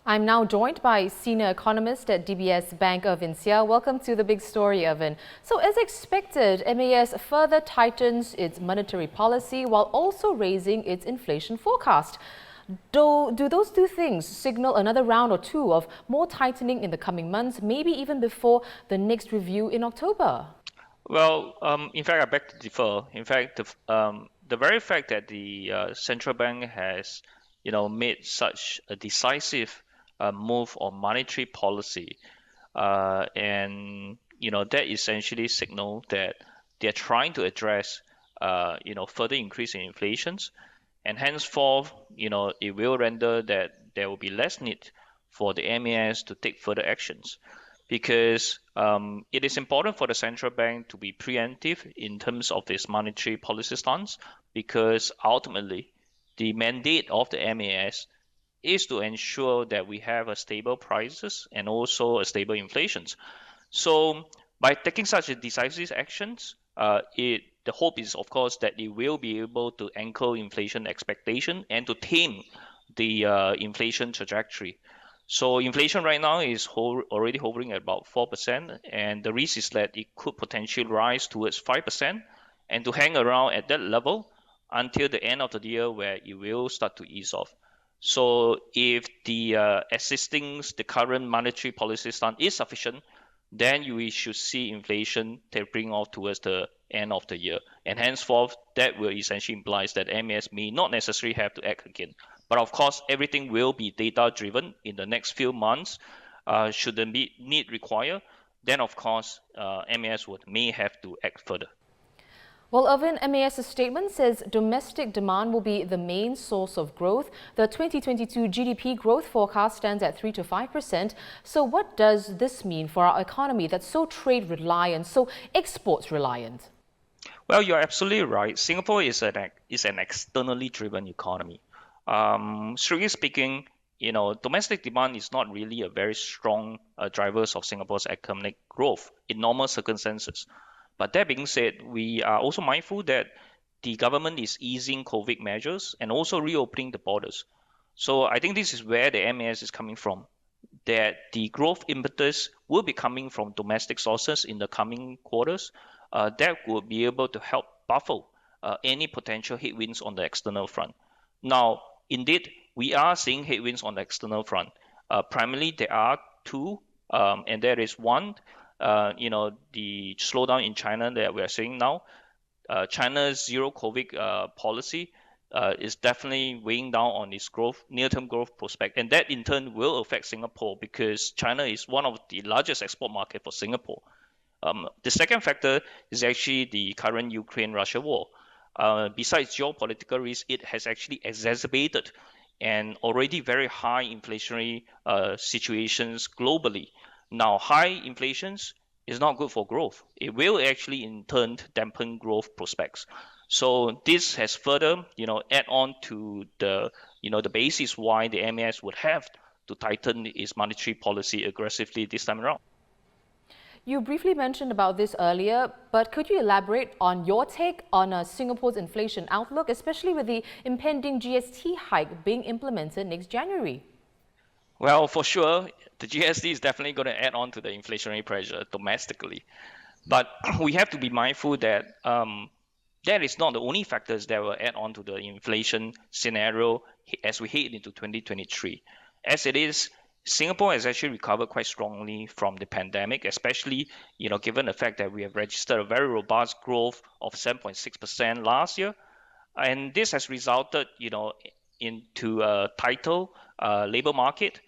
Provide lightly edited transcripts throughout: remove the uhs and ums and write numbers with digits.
I'm now joined by senior economist at DBS Bank, Irvin Seah. Welcome to the big story, Irvin. So as expected, MAS further tightens its monetary policy while also raising its inflation forecast. Do those two things signal another round or two of more tightening in the coming months, maybe even before the next review in October? Well, in fact, I beg to differ. In fact, the very fact that the central bank has, made such a decisive move on monetary policy, and that essentially signal that they're trying to address, further increase in inflations, and henceforth, it will render that there will be less need for the MAS to take further actions because it is important for the central bank to be preemptive in terms of its monetary policy stance because ultimately the mandate of the MAS is to ensure that we have a stable prices and also a stable inflations. So by taking such a decisive actions, the hope is of course that it will be able to anchor inflation expectation and to tame the inflation trajectory. So inflation right now is already hovering at about 4%, and the risk is that it could potentially rise towards 5% and to hang around at that level until the end of the year where it will start to ease off. So if the the current monetary policy stance is sufficient, then we should see inflation tapering off towards the end of the year. And henceforth, that will essentially implies that MAS may not necessarily have to act again. But of course, everything will be data driven in the next few months. Should the need require, then of course, MAS may have to act further. Well, Irvin, MAS's statement says domestic demand will be the main source of growth. The 2022 GDP growth forecast stands at 3 to 5%. So what does this mean for our economy that's so trade reliant, so exports reliant? Well, you're absolutely right. Singapore is an externally driven economy. Strictly speaking, domestic demand is not really a very strong drivers of Singapore's economic growth in normal circumstances. But that being said, we are also mindful that the government is easing COVID measures and also reopening the borders. So I think this is where the MAS is coming from, that the growth impetus will be coming from domestic sources in the coming quarters that will be able to help buffer any potential headwinds on the external front. Now, indeed, we are seeing headwinds on the external front. Primarily, there are two, and there is one, the slowdown in China that we are seeing now. China's zero COVID policy is definitely weighing down on its growth, near-term growth prospect, and that in turn will affect Singapore because China is one of the largest export market for Singapore. The second factor is actually the current Ukraine-Russia war. Besides geopolitical risk, it has actually exacerbated an already very high inflationary situations globally. Now, high inflations is not good for growth. It will actually in turn dampen growth prospects. So this has further, add on to the basis why the MAS would have to tighten its monetary policy aggressively this time around. You briefly mentioned about this earlier, but could you elaborate on your take on Singapore's inflation outlook, especially with the impending GST hike being implemented next January? Well, for sure, the GST is definitely going to add on to the inflationary pressure domestically. But we have to be mindful that that is not the only factors that will add on to the inflation scenario as we head into 2023. As it is, Singapore has actually recovered quite strongly from the pandemic, especially given the fact that we have registered a very robust growth of 7.6% last year, and this has resulted into a tighter labor market.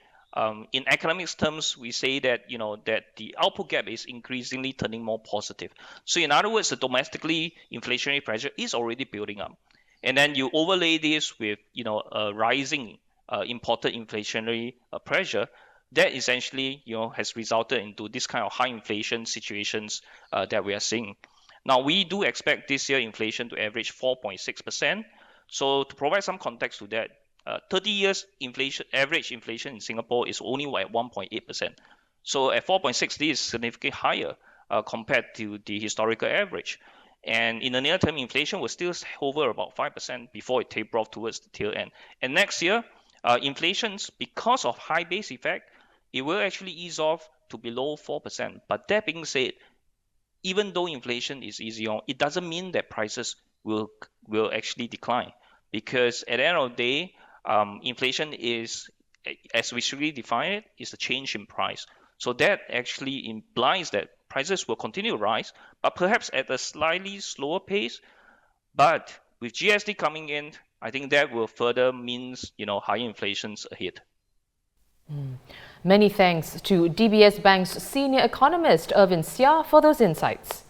In economics terms, we say that that the output gap is increasingly turning more positive. So in other words, the domestically inflationary pressure is already building up, and then you overlay this with a rising imported inflationary pressure that essentially has resulted into this kind of high inflation situations that we are seeing. Now we do expect this year inflation to average 4.6%. So to provide some context to that, 30 years average inflation in Singapore is only at 1.8%. So at 4.6, this is significantly higher compared to the historical average. And in the near term, inflation will still hover about 5% before it taper off towards the tail end. And next year, Inflation's, because of high base effect, it will actually ease off to below 4%. But that being said, even though inflation is easy on, it doesn't mean that prices will actually decline, because at the end of the day, inflation is, as we strictly define it, is a change in price. So that actually implies that prices will continue to rise, but perhaps at a slightly slower pace. But with GST coming in, I think that will further means higher inflations ahead. Many thanks to DBS Bank's senior economist Irvin Seah for those insights.